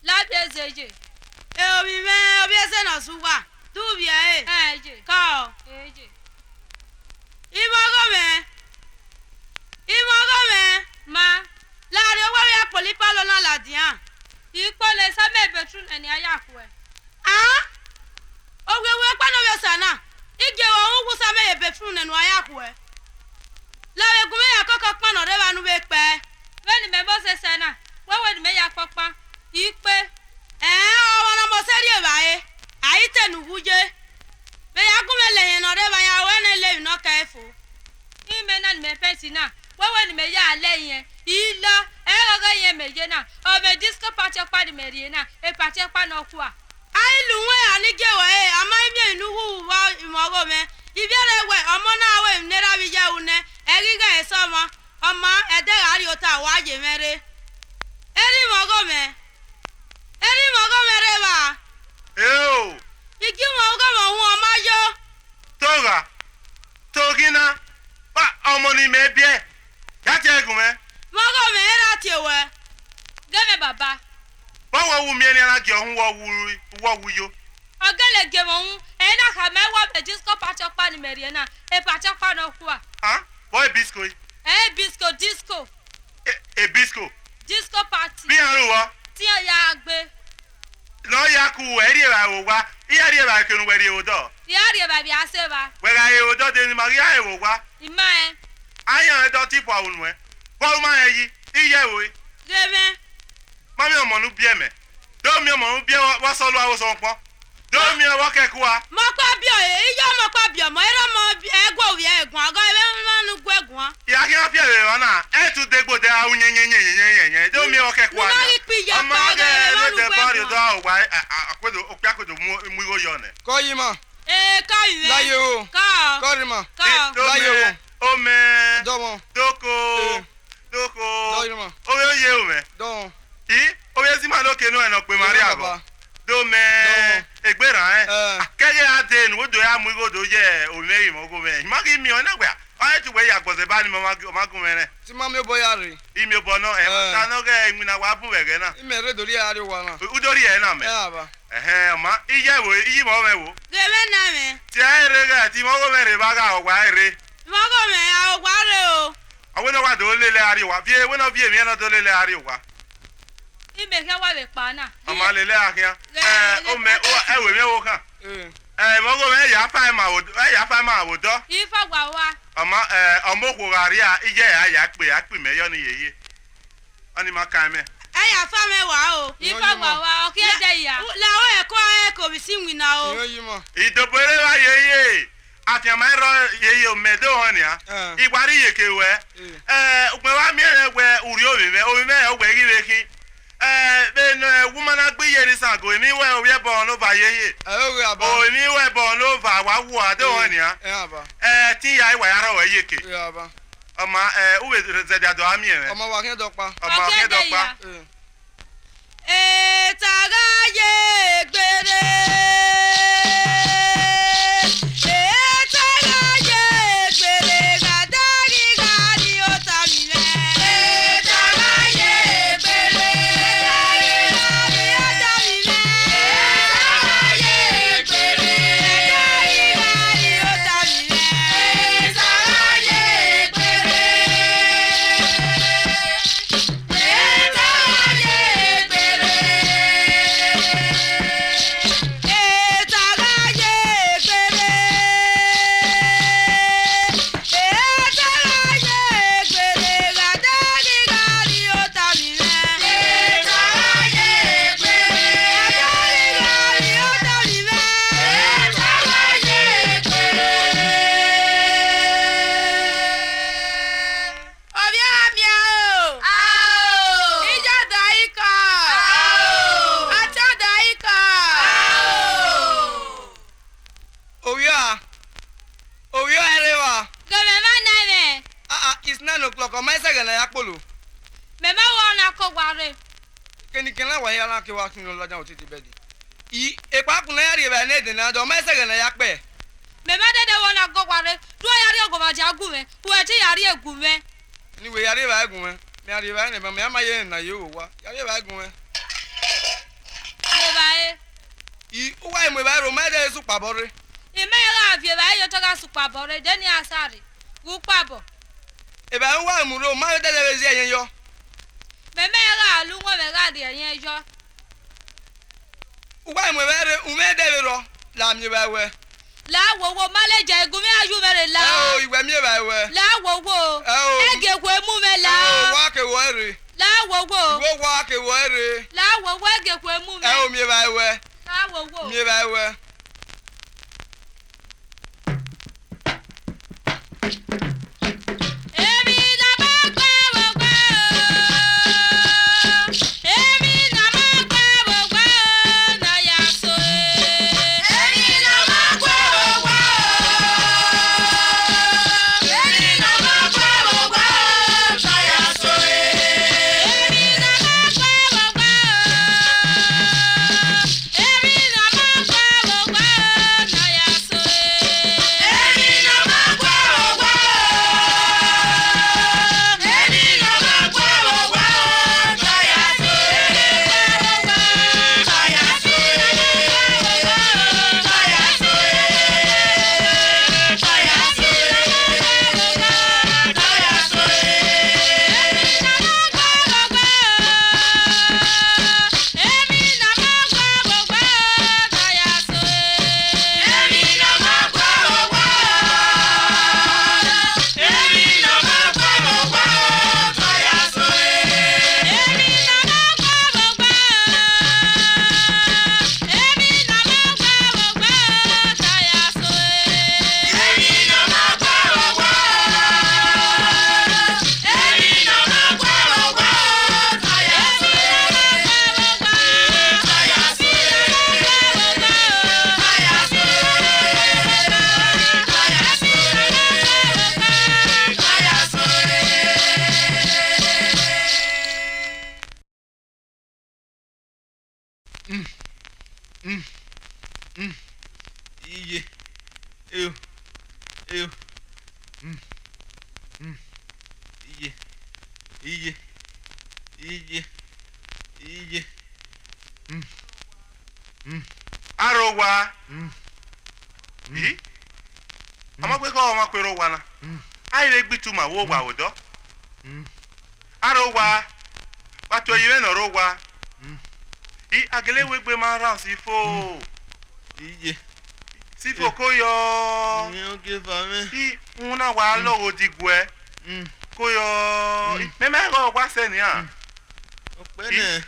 La bezeje. Obi me obi ese na suwa. Du bia e. Je. Ka. Je. Imogo me. Ma. La re wa ya polipa lo na la dian. Ikpo le sa me betrun eni ayakwe. Ah? Ogwe pa no be sana. Ige wo wu sa me ye betrun enu ayakwe. La we gume ya koko pa no re ba nu be pe. Weni me bo se sana. Wewe ni me ya papa. Ikpe. O na mo se ri ba e. Ayi tenu wuje. Be ya gume le yen no re ba ya we na le no ka efo. Ime na ni me pesi na. Wewe ni me ya ale yen. Ila erogo yen me je na. O me disco party pa di me ri na. E party pa no kwa. Ayi luwe ani ge we e ama imi inu hu wa imogo me. Ibi re we omo na we nera bi je une. Egiga eso mo. Omo ede ari ota wa je mere. Eri mogo me re ba. Yo. Igi mogo mo hu omo yo. Toga. Togina. Ba ọmọ ni me bie. Ya ti egun me. Mogo me era ti we. Geme baba. Ba wo wu mi ni ara ge ohun wo wu yo. Ogele gemo hu. E na ka me wa be disco party pa ni me ri na. E party pa no kwa. Ah? Boy bisco. Disco. E bisco. Disco party. Bi an wo. Ti ya agbe. Lo ya ku we ri ra wo wa. Iya ri ra kenu we ri o do. Ya ri ba bi ase ba. We ra e o do de ni Maria e wo wa. Ima e. Ayan e do ti po awun we. Bo ma e yi. Iye wo. Gebe. Mami ọmọ nu bie me. Do mi ọmọ nu bie wa so lu awo so npo. Do mi wo ke ku wa. Mo pa bi o e yo mo pa bi o mo era mo egwo wi egun ago ebe nu gwu egun. Ya ki apia re wa na. E tu de gbo de awun yen. Do mi wo ke ku wa. Mo ri pi ya pa ga ebe nu de gwu body egun. do wa akwedo okyakodo mu go yo ne. Ko yi ma. Ka iwe. Láyé o. Ka. Ko ri ma. Ka. Láyé o. O me. Do mo. Doko. Do yi ma. O yo ye o me. Do. O be si ma lo ke nu e no pe Maria go. Do me. Egbera Akege ade nu do ya mu go do ye o me mo go me. Ma ki mi o na gba. Aye ti we ya gbo se ba ni mo ma gun me ne. Ti ma me bo ya re. Imi obo no e ta no ge mi na wa bu we ge na. Ime re dori ya re wa na. Udori e na me. Aba. Ma iye wo iyi mo me wo. Gebe na me. Ti aye re ga ti mo go me re ba ga o wa re. Mogo me a gwa re o. Awe no wa do lele ari wa. Bi e we no bi e mi na do lele ari wa. Ime ke wa be pa na. Ama lele akia. O me o e we me wo kan. Mo go me ya fa ma wo. Ya fa ma wo do. Ifa gwa wa. Ama omoko gari a ije ya pe me yo ni yeye. Ani ma kan me. E ya fa me wa o. Ifa gwa wa o ki e de ya. La o e ko e ko bi si wina o. Yo yi ma. Idobere wa yeye. Ati ma ro yeye o me do hon ya. Igbari yeke we. Upe wa mi ere we uri omi me o gbe gibe ki. Be no woman agbe yeri san go mi we o ye bo no ba yeye. O we aba. O mi we bo no va wa wu ade hon ya. Aba. Ti ya iwa ya ro we yeke. Aba. Ama uwe ze dia do ami e. Ọmọ wa kin do pa. Ama ke do pa. Taga ye gbere. It's 9 o'clock. My second, I apollo. Me ma wa na ko gwa re. Can you wa ya na ke wa kin lo jan o ti bedi. E pa kun na ya re ba na de na do my second na ya pe. Me ma de wa na ko gwa re. Do ya re ogo ma ja gu me. Wo e ti ya re egu me. Ni we ya re ba egun me. Me ya re ba ne me ma ye na yo wa. Ya re ba egun me. ba ro ma de su pa bore ime ra vie ba yo to ga su pa bore de ni asare wu pa bo e ba wa mu ro ma de de zi yen yo me ra lu won me ra de yen yo wa mu ba re u me de ro la mi ba we la wo ma le je egun mi aju mere la o iwe mi ba we la wo ege ku emu me la wa ke wo re la wo wo wa ke wo re la wo ege ku emu me o mi ba we la wo mi ba we Arowa. Amagbe ko ma kwero wa na. Ai le gbitu ma wo wa odo. Arowa. Pato yire no rowa. Agele wegbe ma ran si fo. Si fo ko yo. Ni o ge fa me. Una wa lo odigwe. Ko yo. Me me go wa se ni a. Ope ne.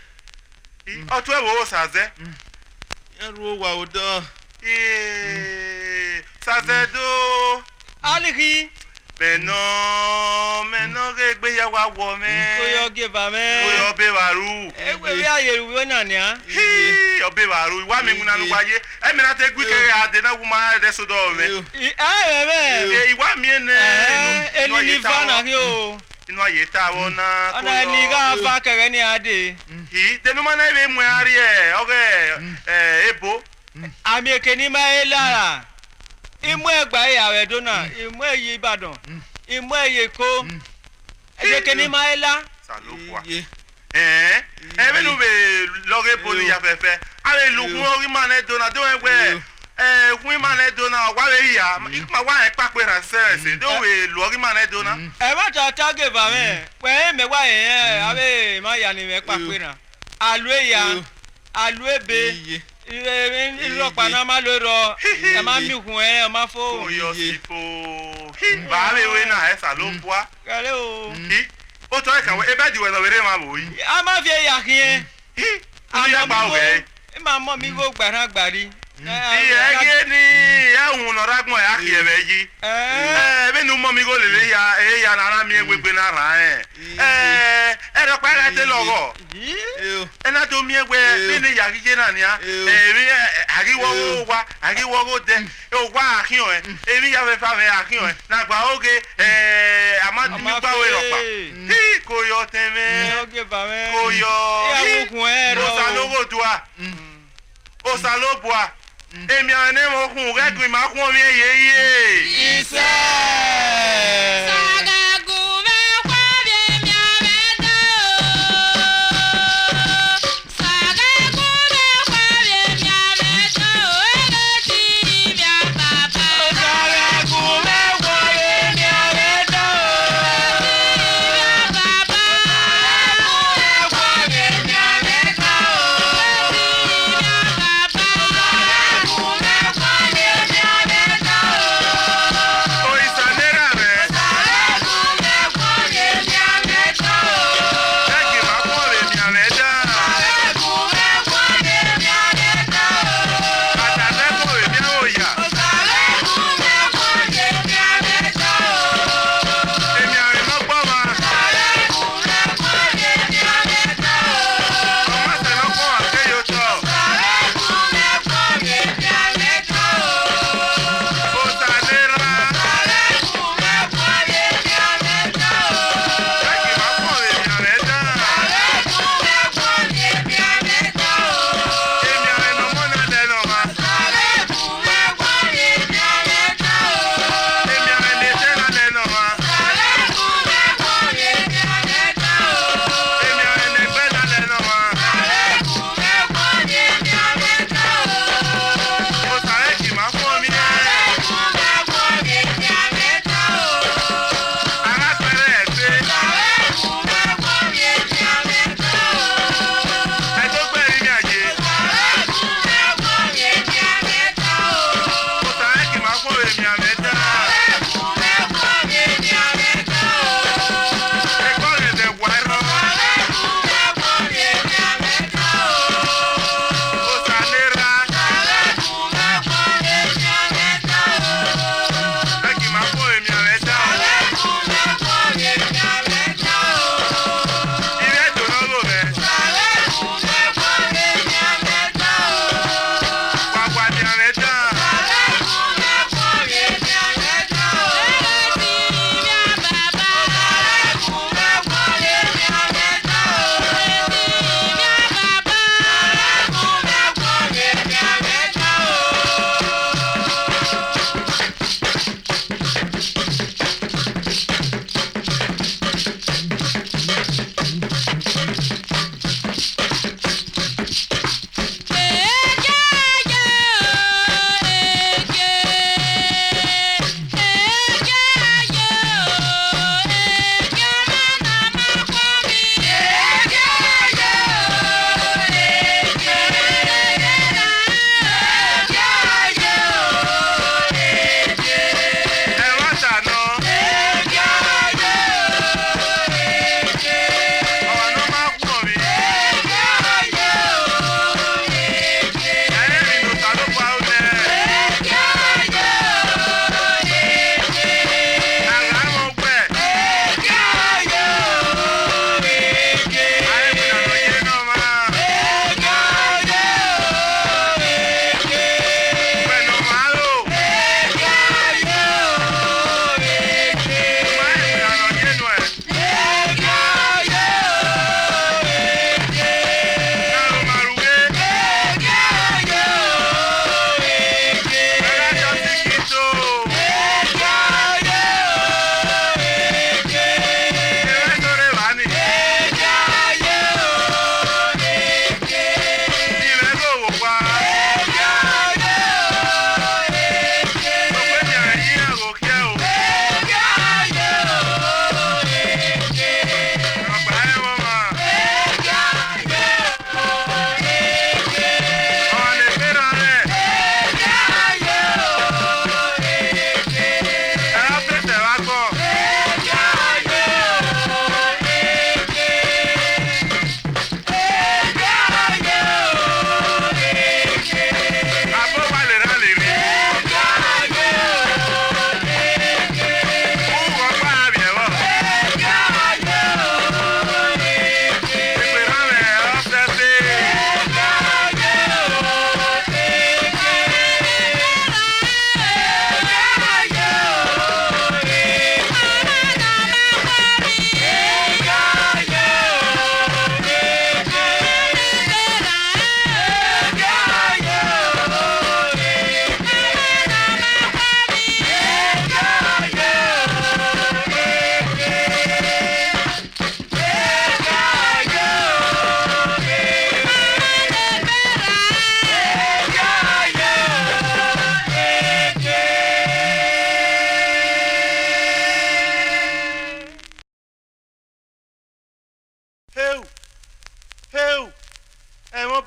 Otu e wo saze. Yaru wa odo. Saze do. Aliki Meno gbe ya wa wo me. ko yo ge fa me Ko yo be waru. e bi aye ru na ni a Obe waru wa me nguna nu waye. E mi na te gwi ke ade na wuma de so do me. be Iwa mi ene. eni ni fa na ki o Inu aye ta wona. ana ni ga fa kere ni ade Denu ma na be mu ari e. Oge ebo. ami ekeni ma e lara imu egba e awe do na imu eyi Ibadan imu eye ko ekeni ma e la Salopwa. Ebe nu be loge poli ya fefe. Ale lukun ori ma na do na do egbe. Kun ma na do na wa we ya. Ikma wa e pape ran se do we lori ma na do na. e ma ta ge ba me pe me wa yen abe ma ya ni me pa pe na alu eya alu ebe iropa na ma lo ro e ma mi kun e ma fo Oyo sifo. Ba le we na e salopwa. kale o O to e kan we ebe di we no were ma bo yi. a ma fi ya kin Anu ya gba we. e ma mo mi go gbara gbari Ege ni ehun no ragbon ya ki ebe yi. Be nu mo mi go lele ya na ra mi egbegbe na ra e ro pa ra te logo. Ena to mi egbe bi ni ya kije na ni a. Ariwo go de. O wa akin o emi ya fe fa fe akin o na gba oge amadi mi gba we ro pa. Ko yo teme. oge ba me Ko yo. ya wo kun e ro O sa logo dua. O sa lo boa. Emi ane mo kun regbin ma kun mi yeye. ise Saga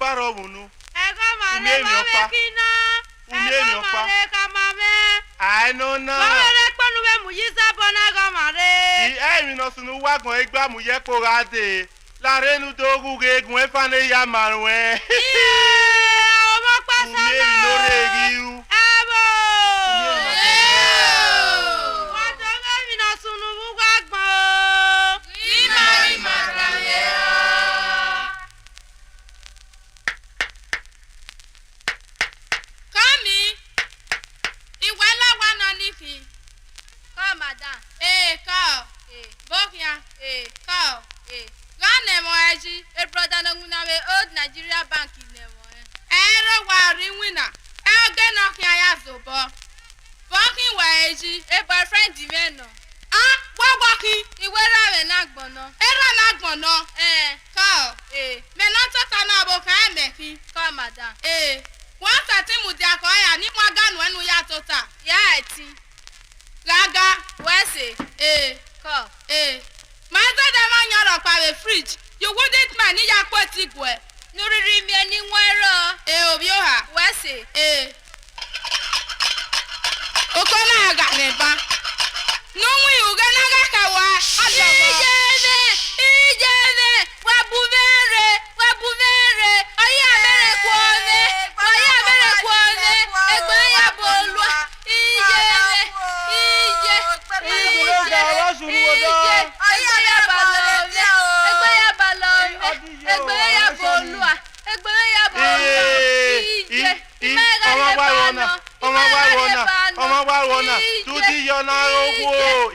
wa ro munu. Ego male mame kina. Ego male kamame. I know now. Mawere panu be mu yisa bona go mare. I mi no sunu wa gan egba mu ye ko ga de. La renu dogu ge egun e fa ne ya marun. Omo pasa na. Mi no re giu. Ebo. Wa do ga mi no sunu bu gwa gbon. Imari madame. Kami. Iwala wa no nifi. Come madam. Come. Bokia. Come. Gane mo eji. E brother no nguna we old Nigeria bank ne mo. Ero wa ri winner. E ge no kia ya zobo. Bokin wa eji. E boyfriend di me no. Waki. Iwera we na gbono. Era na gbono. Come. Me no tota na bo kan me ki. Come madam. Wọ́n tẹ̀tí mùdí akọ́yà nípa gánù ẹnu ya tó ta. Ya eti. Gaga. Wese. Come. Máa tẹ́tẹ̀ máa yan ọ̀rọ̀ pàwé fridge. You wouldn't mind ní ya pọ̀ ti gùn ẹ̀. Nuriri mi eni nwero. Òbí ó hà. Wese. Oko náà gà nípa. Nùwìn ìhùgẹ́ náà gàkà wá. Ijele. Wabuvere. Oyi abere kwone. Egbe ya bolua. Ijele. Ọmọ wa wona. Tudi yo na owo.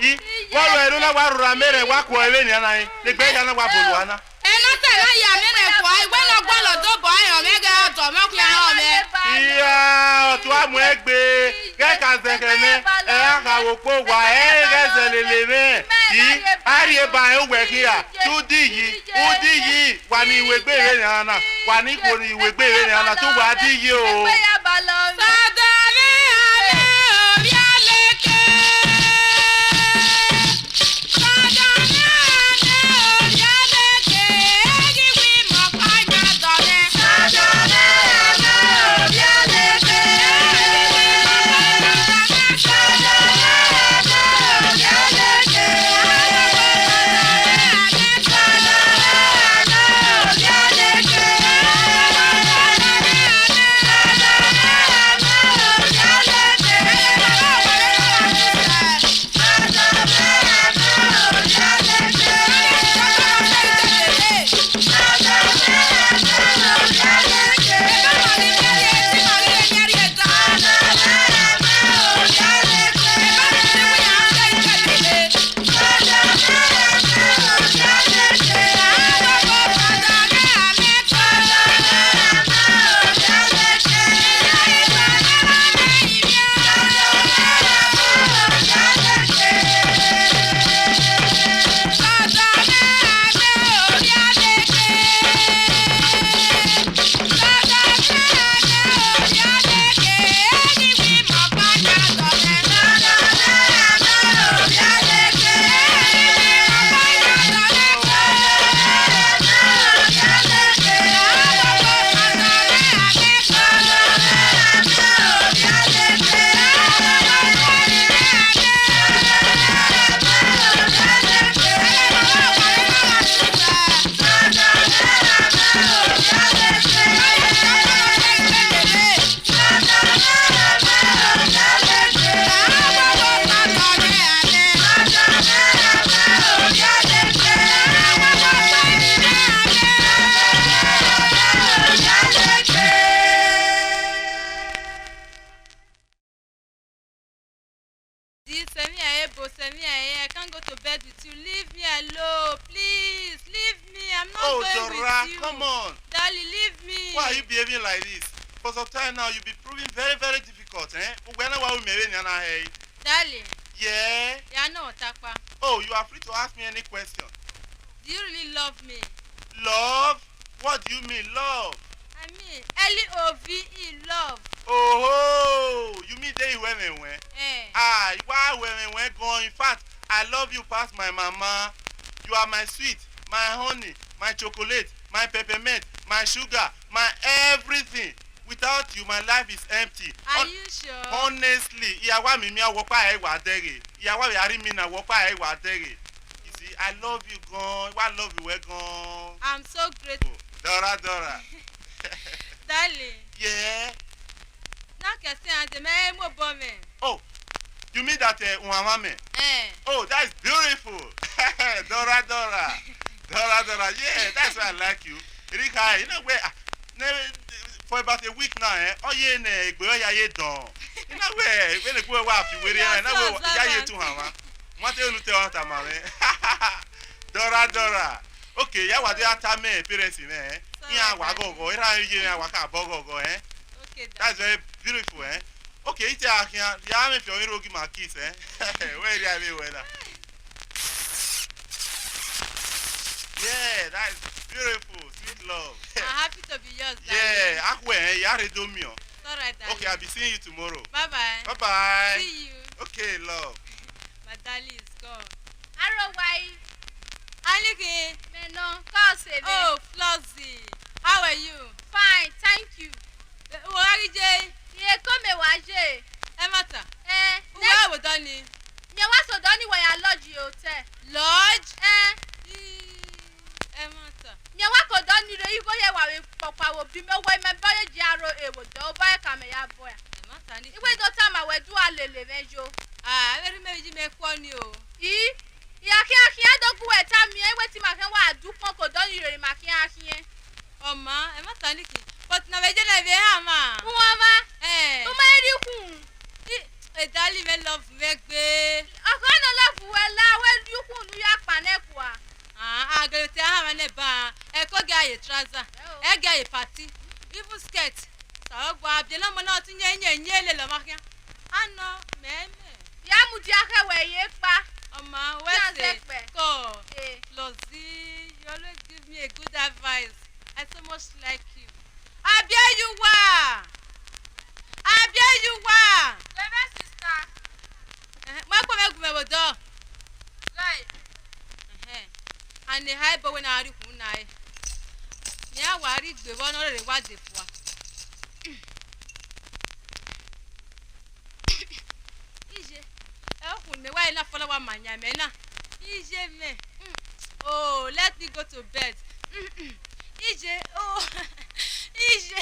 Wa lo ero na wa rura mere wa ko ewe ni ana yin. Le gbe ya na wa bolua na. Ẹnu tẹ̀lé ìyá mi rẹ̀ kọ́ ìwé náà gbọ́dọ̀ tó bọ̀ ẹ̀yàn mẹ́gẹ́ ọ̀tọ̀ mọ́kùnrin àwọn ọ̀mẹ́. Iya, ọ̀tún àmú ẹgbẹ́ kẹ́kà zẹ̀kẹ̀ mẹ́ ẹ̀ àkàwò pò wà ẹ̀ gẹ̀ẹ́sẹ̀ lèlè mẹ́ yìí àríyé bá ẹ̀ wẹ̀ kí à túdí yìí wà ní ìwé gbé ìwé ní àná wà ní ìkò ní ìwé gbé ìwé ní àná tó wà á dí yìí o. Sọ̀dọ̀lẹ́ alẹ́ orí àlékè. Sọ̀dọ̀lẹ́ alẹ́ orí àlékè. Èyí wí mọ̀ pàjá dọ̀lẹ́. Sọ̀dọ̀lẹ́ alẹ́ orí àlékè. I can't go to bed with you. Leave me alone, please. Leave me. I'm not Oh, going Dora, with you. come on. Darling, leave me. Why are you behaving like this? For some time now, you've been proving very, very difficult, Darling, Yeah? you're not Takpa. Oh, you are free to ask me any question. Do you really love me? Love? What do you mean, love? I mean, L-O-V-E, love. Oh, you mean they women when? Eh. Why women when going? In fact, I love you past my mama. You are my sweet, my honey, my chocolate, my peppermint, my my sugar, my everything. Without you, my life is empty. Are you sure? Honestly, ìyàwó mi wọ́pá ẹ̀ wà dẹ́rẹ̀. Ìyàwó mi àrí mi náà wọ́pá ẹ̀ wà dẹ́rẹ̀. You see, I love you gan. I love you well gan. I'm so grateful. Dora. Darling. Yeah. Now can say I'm the man more bomber. Oh, you mean that Umamame? Oh, that's beautiful. Dora. Yeah, that's why I like you. Rika, you know where? For about a week now, oh yeah, you know where? When the go off, you will hear to Hama. What do you tell Dora. Okay, ya what they are time parents in eh? Yeah, wago, waka bogo, eh? Okay, that's very beautiful, eh? Okay, it's here. Yeah, if you're going to give my kiss, eh? Where are you? Yeah, that's beautiful, sweet love. I'm happy to be yours, darling. Yeah, All right, darling. okay, I'll be seeing you tomorrow. Bye-bye. Bye-bye. See you. Okay, love. My darling is gone. Arrow why? Aniki. No, call say Oh, Flossie. How are you? fine, thank you. Wari J. Ye come waje. Emata. Next, Where done ni? you was so done when I lodge you hotel. Lodge? Emata. You was so done you go here while papa will be me way my boy jaro e wo do boy come ya boy. Emata ni. Iwe do time I do alele mejo. Ah, very maybe me kwani o. Ya kia do go e time e wetin ma kan wa du pon ko don you ma kia. Oma, Emata ni ki. But na veje na be ha ma. Uwama. Eh. Uma eri kun. Darling me love me gbe. Akona love wela we du kun nu ya panekwa. Agalete ha ne ba. E ko ga ye trouser. E ga ye party. Even skirt. So gwa bi na mo na tinye nye le ma kia. Ano me. Ya mu di aka we ye pa. Oma, where say? Go. Flossie, you always give me a good advice. I so much like you. Abia you wa. Leve sister. Ma ko me gume bodo. Right. And the high boy na ari hu na e. Ya wa ri gbe wo no re wa de fua. Ije. E hu me wa ina follow wa manya me na. Ije me. Oh, let me go to bed. Ije. Oh. Ije.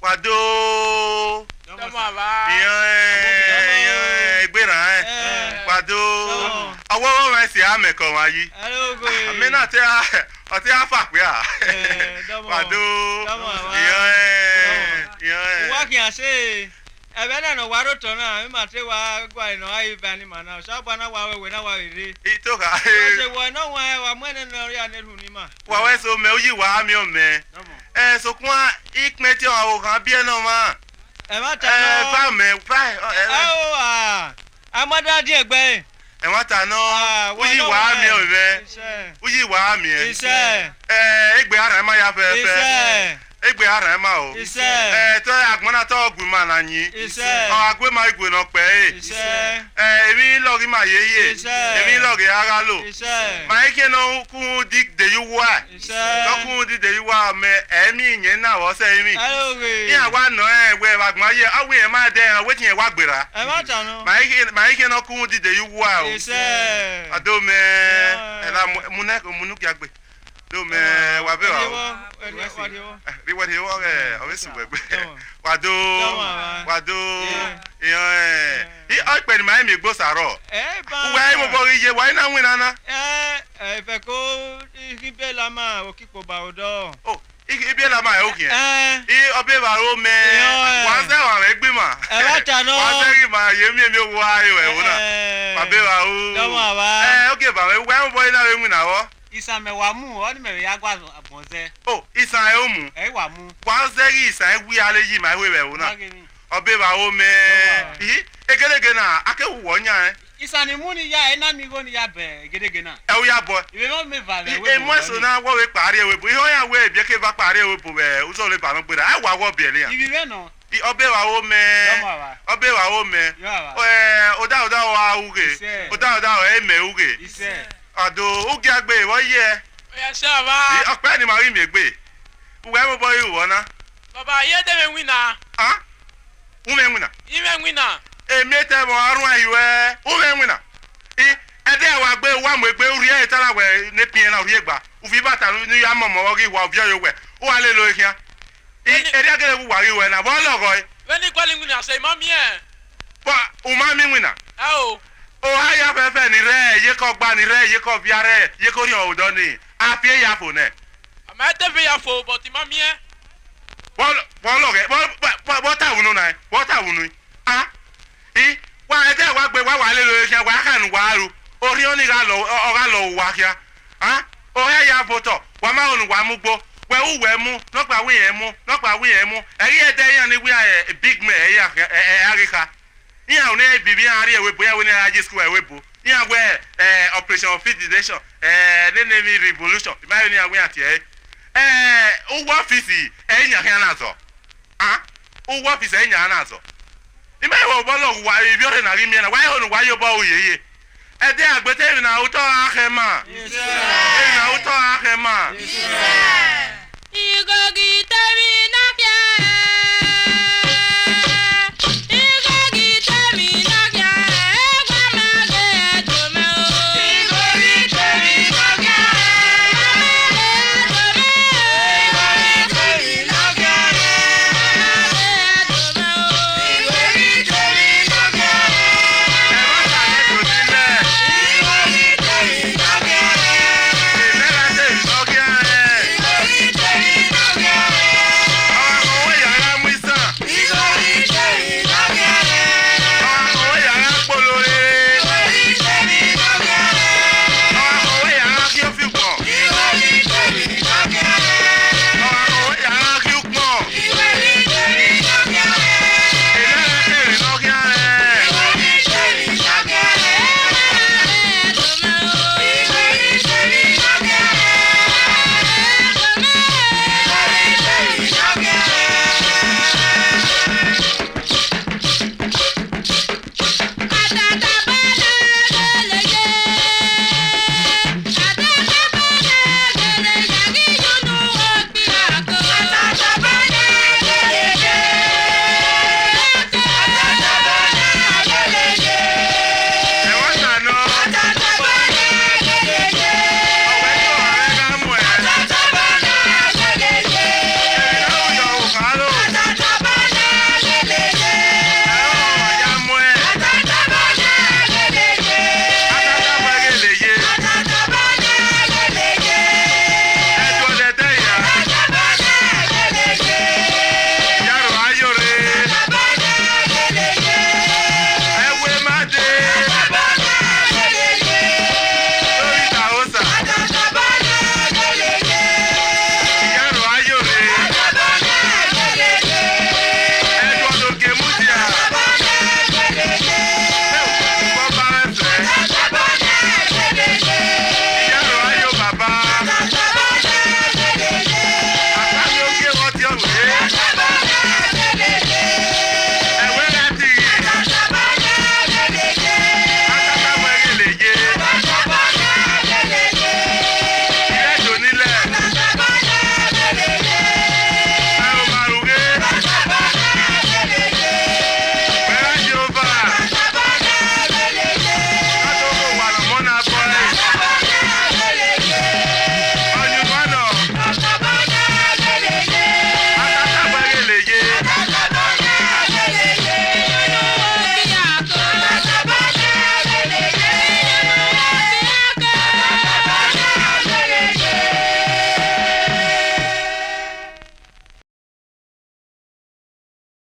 Wado. Ìyẹn ìgbéra ẹ̀. Wado. Ọwọ́ wọn sì á mẹ̀kọ̀ wáyé. Àmì náà ọtí àfàpé à. Wado. Ìyẹn. Wá kì í ṣe ẹ̀bẹ̀ náà nà wàá tó náà mímà tí wàá gbà iná ayé bá ní màá náà ṣọ́ọ̀bù náà wàá wẹ̀wẹ̀ náà wàá rèé. Ìtòkà. Wọ́n ṣe wọ̀ náà wọ́n ẹ̀ wà mú ẹni náà rí ànẹ́lù ní mà. Wàá so mẹ́ ó yí wàá mi ò mẹ́. Sokun ìpín tí àwọn kan bí ẹ náà mà. Ẹ má ta náà. Bá mẹ́ báyìí. Amọ́dá díẹ̀ gbẹ́. Ẹ má ta náà. Ó yí wàá mi ò mẹ́. Ó yí wàá mi ẹ̀. Iṣẹ́. Ẹgbẹ́ ara ẹ̀ má ya fẹ́fẹ́. Iṣẹ́. Egbe ara ma o. Iṣẹ́. To agbona to ogun ma na yin. Iṣẹ́. O agbe ma igwe na pe e. Iṣẹ́. Èmi logi ma yeye. Iṣẹ́. Èmi logi ara lo. Iṣẹ́. Ma ike no kun di de yu wa. Iṣẹ́. No kun di de yu wa me emi yen na wo se emi. Ayowe. Ni agwa no we agbon ye awe e ma de wetin e wa gbera. Ẹ má ta náà. Ma ike no kun di de yu wa o. Iṣẹ́. Ado me la munu ki agbe. Do me wa be wa. Riwa de wo obesi wegbe. Wado. Iyan o pe ni mai mi gbo saro. Wa mo bo iye wa ina win nana. Fẹ́ kó ibe la ma okipo ba odo. Oh, ibe la ma e okin e. Obe ba ro me. Wa se wa re gbe ma. Ẹ bá ta náà. Wa se ri ma ye mi wo ayo e wo na. Ba be wa o. Dọ́mọ̀ wa. Okay ba we mo bo ina we win na wo. Isan me wa mu o ni me ya gwa abonze. Oh, isan e o mu. E wa mu. Wa se ri isan e wi ale yi ma we we wo na. Obe ba o me. Egelege na akewu wo nya e. Isan ni mu ni ya e na mi go ni ya be gedege na. E o ya bo. Ibe mo me va le we. E mo so na wo we pari e we bo. Iho ya we bi ke ba pari e we bo be. O so le ba no gbera. E wa wo bi ele ya. Ibi we no. Obe wa o me. Obe wa o me. Oda wa uge. Oda o e me uge. Ise. Ado uge agbe wo ye. Oya sha ba. Ope ni ma ri mi gbe. Uwe mo bo iwo na. Baba ye de me wina. Ah? Ume wina. Ime wina. Emi te mo arun ayiwe. Ume wina. Ede wa gbe wa mo gbe uri e tara we ne pin na uri egba. Ufi bata ni ya momo wo gi wa obi yo we. O wa le lo ikia. Eri agere wu wa ri we na bo logo e. We ni kwali wina say mami e. Ba umami wina. O ha ya fefe ni re ye ko gba ni re ye ko bia re ye ko ri odo ni. A fi ya fo ne. ama te be ya fo but mami e. Wọ́n lọ rẹ̀ wọ́n tàwùnú náà wọ́n tàwùnú yìí wà ẹ̀dẹ́ wà gbé wà wà lé lórí kíá wà á kànú wà á ru orí ó ní ọ̀rá lọ wà kíá ọ̀rẹ́ ya bọ̀tọ̀ wà má ònù wà mú gbó wẹ̀ wù wẹ̀ mú lọ́pàá wí yẹn mú lọ́pàá wí yẹn mú ẹ̀rí ẹ̀dẹ́ yẹn ni wí ẹ̀ big man ẹ̀yà àríkà yíyà òní bìbí àárí ẹ̀wé bò yẹn wọ́n ní ajé school ẹ̀wé bò yíyà wẹ̀ operation federation name revolution ìbáyọ̀ ní àwọn àti ẹ̀ ụgwọ ọfisi enya ha na-azọ ụgwọ ọfisi enya ha na-azọ ime iwe ụgbọlọ ụwa ibi ọrịa na rimie na wáyé hụrụ wáyé ụgbọ uyeye ẹdẹ àgbẹtẹ emi na ụtọ ahẹ ma emi na ụtọ ahẹ ma. Eba na